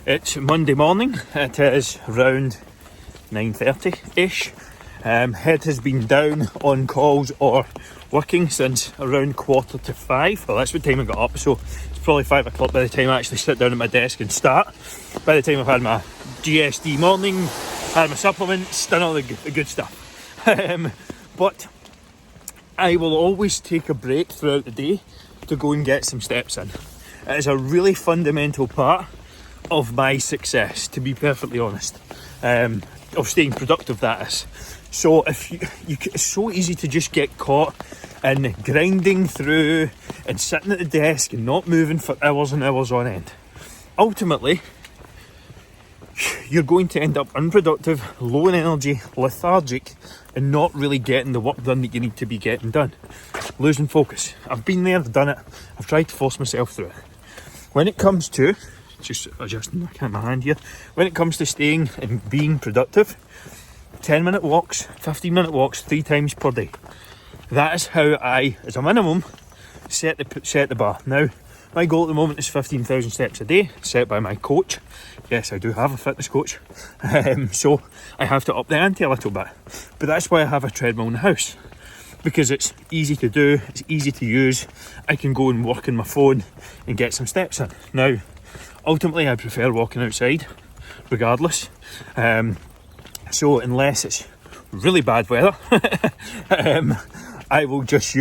It's Monday morning, it is around 9:30-ish. Head has been down on calls or working since around 4:45. Well, that's what time I got up, so it's probably 5 o'clock by the time I actually sit down at my desk and start. By the time I've had my GSD morning, had my supplements, done all the good stuff. But I will always take a break throughout the day to go and get some steps in. It is a really fundamental part of my success, to be perfectly honest, of staying productive, that is. So if you it's so easy to just get caught in grinding through and sitting at the desk and not moving for hours and hours on end. Ultimately, you're going to end up unproductive, low in energy, lethargic, and not really getting the work done that you need to be getting done. Losing focus. I've been there, I've done it, I've tried to force myself through it. When it comes to just adjusting my hand here. When it comes to staying and being productive, 10-minute walks, 15-minute walks, 3 times per day. That is how I, as a minimum, set the bar. Now, my goal at the moment is 15,000 steps a day, set by my coach. Yes, I do have a fitness coach, so I have to up the ante a little bit. But that's why I have a treadmill in the house, because it's easy to do, it's easy to use. I can go and work on my phone and get some steps in. Now, ultimately, I prefer walking outside, regardless. So unless it's really bad weather, I will just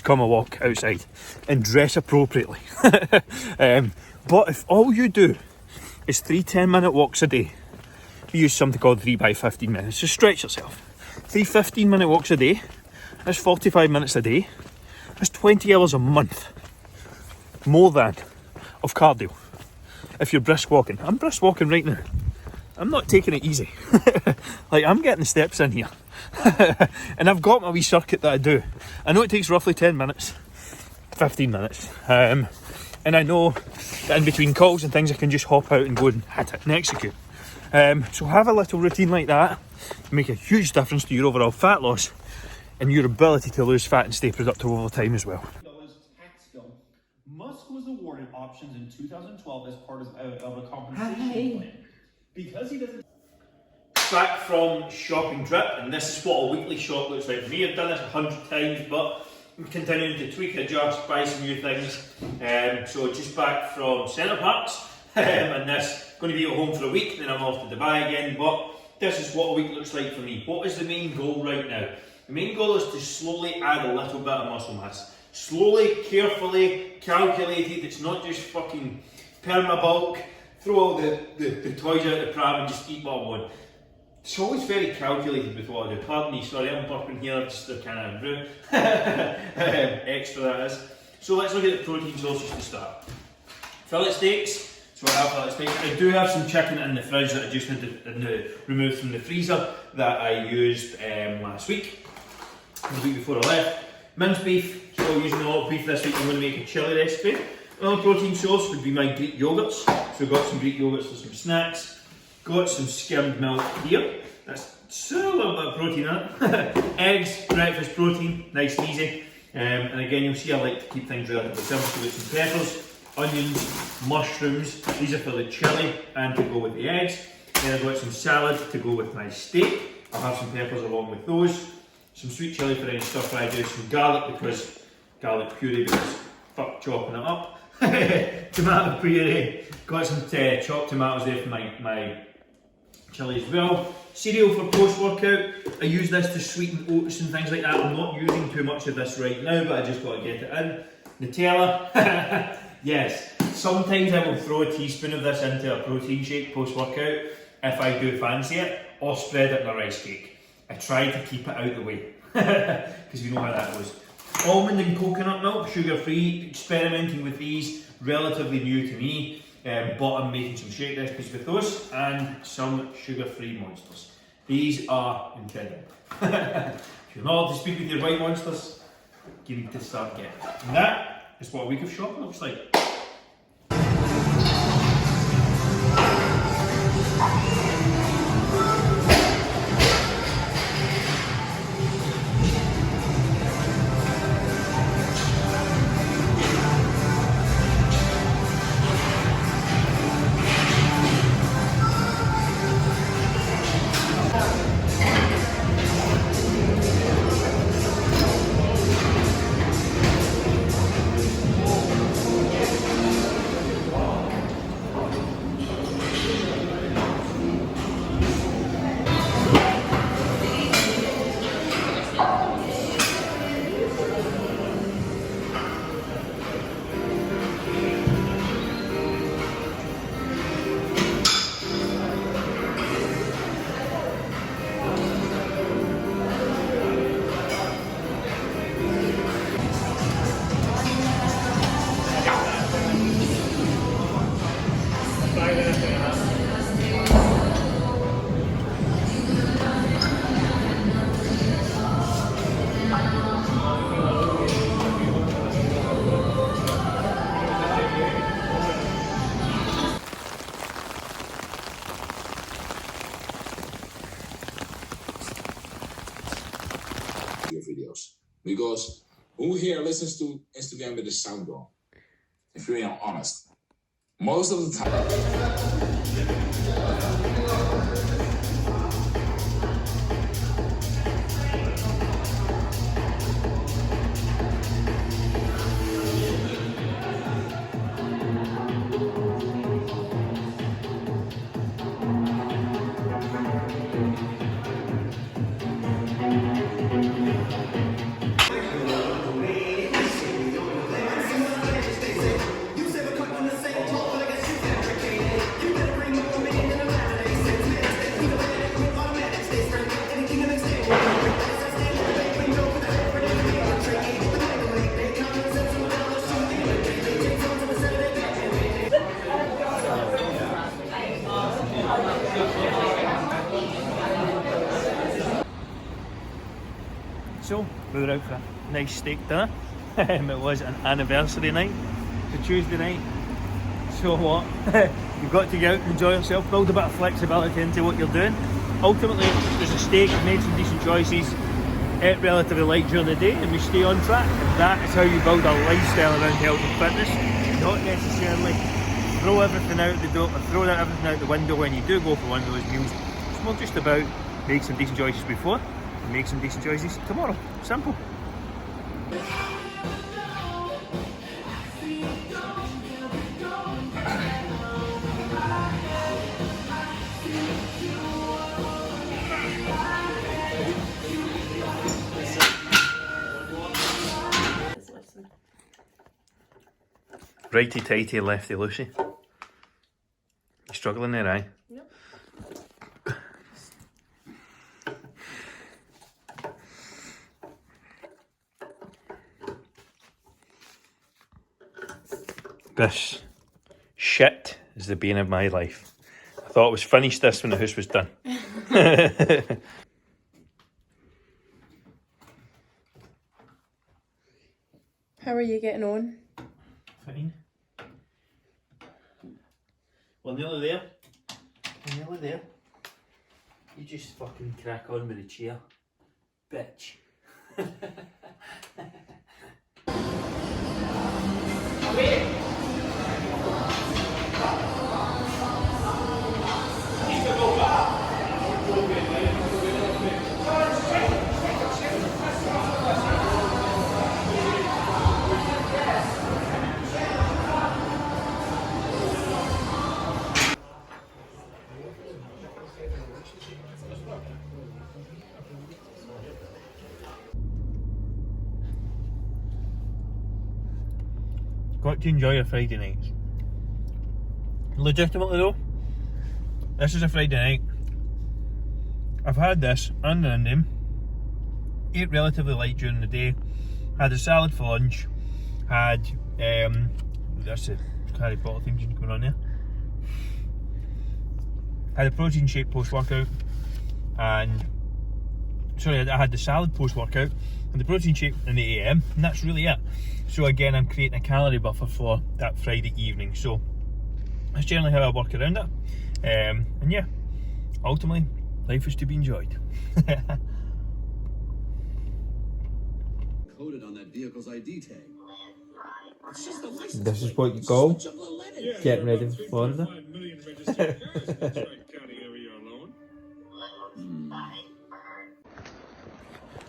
come and walk outside and dress appropriately. But if all you do is 3 10-minute walks a day, you use something called 3 by 15 minutes to stretch yourself. 3 15-minute walks a day, that's 45 minutes a day, that's 20 hours a month, more than, of cardio. If you're brisk walking, I'm brisk walking right now. I'm not taking it easy. Like, I'm getting the steps in here. And I've got my wee circuit that I do. I know it takes roughly 10 minutes, 15 minutes. And I know that in between calls and things, I can just hop out and go and hit it and execute. So have a little routine like that to make a huge difference to your overall fat loss and your ability to lose fat and stay productive over time as well. Musk was awarded options in 2012 as part of a compensation plan. Because he doesn't... Back from shopping trip, and this is what a weekly shop looks like for me. I've done this 100 times, but I'm continuing to tweak, adjust, buy some new things. So just back from Centre Parks, and this going to be at home for a week, then I'm off to Dubai again. But this is what a week looks like for me. What is the main goal right now? The main goal is to slowly add a little bit of muscle mass. Slowly, carefully, calculated. It's not just fucking perma bulk, throw all the toys out the pram and just eat what I want. It's always very calculated with what I do. Pardon me, sorry, I'm burping here, just a kind of brew. Extra that is. So let's look at the protein sources to start. Fillet steaks. So I have fillet steaks. I do have some chicken in the fridge that I just had to remove from the freezer that I used last week, the week before I left. Minced beef, so using a lot of beef this week. I'm going to make a chili recipe. Another protein source would be my Greek yogurts. So we've got some Greek yogurts for some snacks. Got some skimmed milk here. That's still a little bit of protein in it. Eggs, breakfast protein, nice and easy. And again, you'll see I like to keep things relatively simple. So we've got some peppers, onions, mushrooms. These are for the chili and to go with the eggs. Then I've got some salad to go with my steak. I'll have some peppers along with those. Some sweet chili for any stuff I do, some garlic because garlic puree because fuck chopping it up. Tomato puree, got some chopped tomatoes there for my chili as well. Cereal for post-workout. I use this to sweeten oats and things like that. I'm not using too much of this right now, but I just got to get it in. Nutella. Yes, sometimes I will throw a teaspoon of this into a protein shake post-workout if I do fancy it, or spread it in a rice cake. I try to keep it out of the way, because you know how that goes. Almond and coconut milk, sugar-free, experimenting with these, relatively new to me, but I'm making some shake recipes with those, and some sugar-free monsters. These are incredible. If you're not allowed to speak with your white monsters, you need to start getting. And that is what a week of shopping looks like. Your videos, because who here listens to Instagram with the sound on? If you're being honest, most of the time. So, we were out for a nice steak dinner. It was an anniversary night, it's a Tuesday night. So what? You've got to get out and enjoy yourself, build a bit of flexibility into what you're doing. Ultimately, there's a steak, I've made some decent choices, ate relatively light during the day, and we stay on track. And that is how you build a lifestyle around health and fitness. Not necessarily throw everything out the door, or throw everything out the window when you do go for one of those meals. It's more just about make some decent choices before, and make some decent choices tomorrow. Simple. Righty tighty, lefty loosey. You struggling there, aye? Yep. This shit is the bane of my life. I thought I was finished this when the house was done. How are you getting on? Fine. We're nearly there. We're nearly there. You just fucking crack on with the chair. Bitch. Got to enjoy your Friday nights. Legitimately though, this is a Friday night. I've had this and an Indian, ate relatively light during the day, had a salad for lunch, had that's the Harry Potter thing going on there. Had a protein shake post-workout, and sorry, I had the salad post-workout and the protein shake in the AM, and that's really it. So again, I'm creating a calorie buffer for that Friday evening. So that's generally how I work around it. And yeah, ultimately, life is to be enjoyed. Coded on that vehicle's ID tag. It's just the license This is plate. what you call Switch up the letter. getting ready for Florida.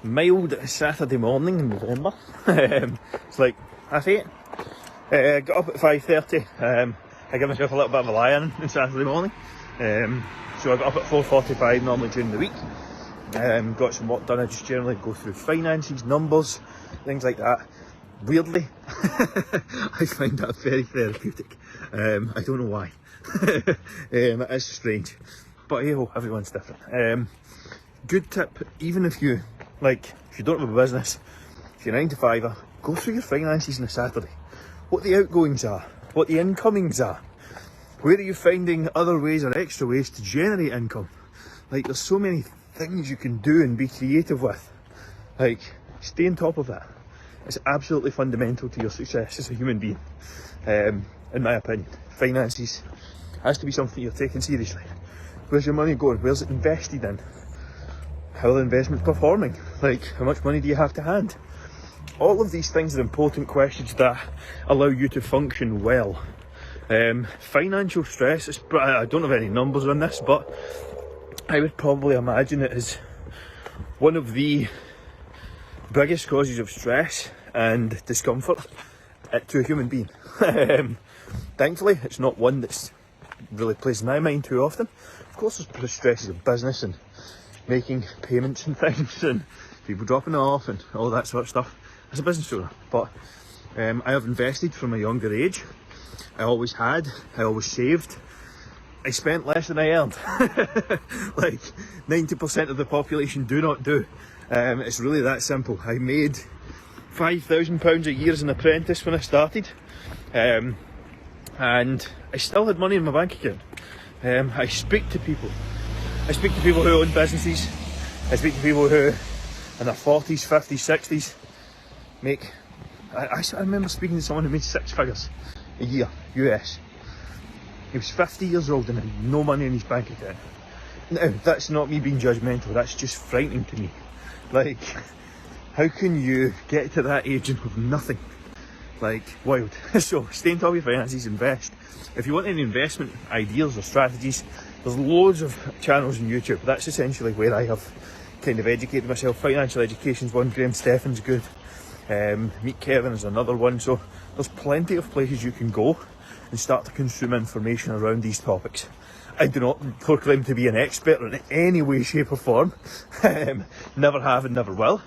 Mild Saturday morning in November. It's like 8:30. Got up at 5:30. I give myself a little bit of a lie-in on Saturday morning. So I got up at 4:45 normally during the week. Got some work done. I just generally go through finances, numbers, things like that. Weirdly, I find that very therapeutic. I don't know why. It is strange. But hey ho, everyone's different. Good tip, even if you don't have a business, if you're 9 to 5er, go through your finances on a Saturday. What the outgoings are, what the incomings are. Where are you finding other ways or extra ways to generate income? Like, there's so many things you can do and be creative with. Like, stay on top of that. It's absolutely fundamental to your success as a human being, in my opinion. Finances has to be something you're taking seriously. Where's your money going? Where's it invested in? How are the investments performing? Like, how much money do you have to hand? All of these things are important questions that allow you to function well. Financial stress, I don't have any numbers on this, but I would probably imagine it is one of the biggest causes of stress and discomfort to a human being. Thankfully, it's not one that's really plays my mind too often. Of course, there's stresses of business and making payments and things and people dropping off and all that sort of stuff as a business owner. But I have invested from a younger age. I always had, I always saved. I spent less than I earned. Like 90% of the population do not do. It's really that simple. I made £5,000 a year as an apprentice when I started, and I still had money in my bank account. I speak to people. I speak to people who own businesses. I speak to people who in their 40s, 50s, 60s make... I remember speaking to someone who made 6 figures a year, US. He was 50 years old and had no money in his bank account. Now, that's not me being judgmental, that's just frightening to me. Like, how can you get to that age and have nothing? Like, wild. So, stay on top of your finances, invest. If you want any investment ideas or strategies, there's loads of channels on YouTube. That's essentially where I have kind of educated myself. Financial Education's one, Graham Stephan's good. Meet Kevin is another one. So, there's plenty of places you can go and start to consume information around these topics. I do not proclaim to be an expert in any way, shape or form. Never have and never will.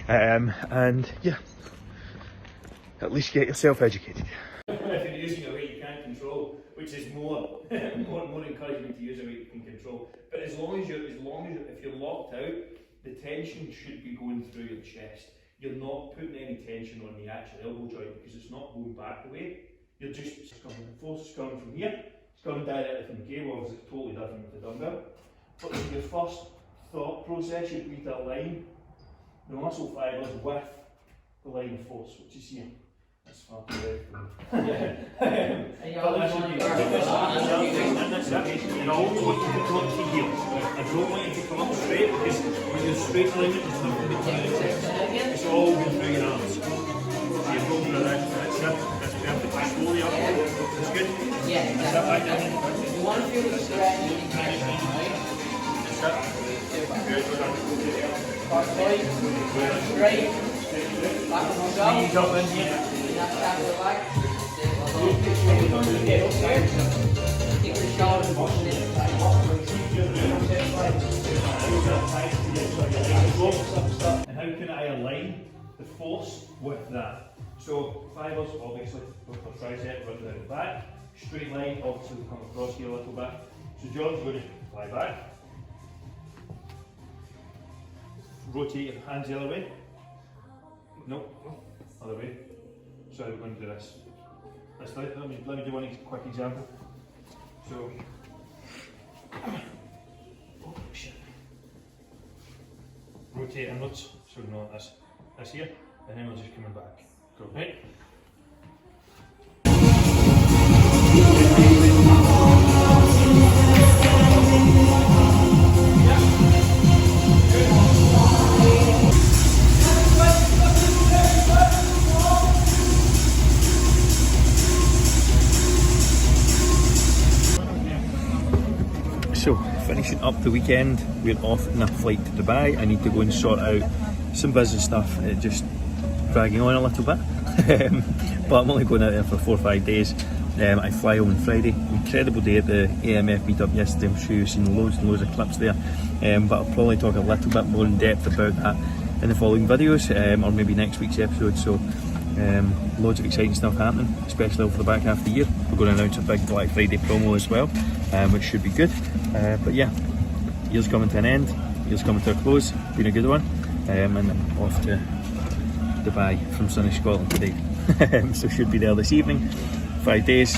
And yeah, at least get yourself educated. If you're using a weight you can't control, which is more encouragement to use a weight you can control. But as long as if you're locked out, the tension should be going through your chest. You're not putting any tension on the actual elbow joint because it's not going back the way. You're just coming. The force is coming from here. It's coming directly from the cable. Obviously, it's totally different with the dumbbell. But your first thought process should be to align the muscle fibers with the line of force, which is here. That's far too away from me. But that should be. And I only want you to come up to here. I don't want you to come up straight because when you're straight alignment, there's nothing between the chest. It's all going through your arms. So you're rolling around. That's it. That's perfect. Slowly up. That's good. Yeah, exactly. You want to feel the stretch, you can catch it, right? That's it. Good. Start straight, back on the top. Knees up in here. That's back to the back. Keep your shoulders pushing in. And how can I align the force with that? So fibers, obviously, with the tricep running down the back. Straight line, obviously we come across here a little bit. So John's going to fly back. Rotate your hands the other way. No, other way. So we're going to do this. Let me do one quick example. So, oh shit. Rotate inwards, so we know this here, and then we're just coming back. Go, right? So, finishing up the weekend, we're off on a flight to Dubai. I need to go and sort out some business stuff, just dragging on a little bit. But I'm only going out there for 4 or 5 days. I fly home on Friday. Incredible day at the AMF meetup yesterday. I'm sure you've seen loads and loads of clips there. But I'll probably talk a little bit more in depth about that in the following videos, or maybe next week's episode. So loads of exciting stuff happening, especially over the back half of the year. We're going to announce a big Black Friday promo as well, which should be good. But yeah, year's coming to an end, year's coming to a close, been a good one, and I'm off to Dubai from sunny Scotland today. So should be there this evening, 5 days,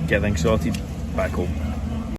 get things sorted, back home.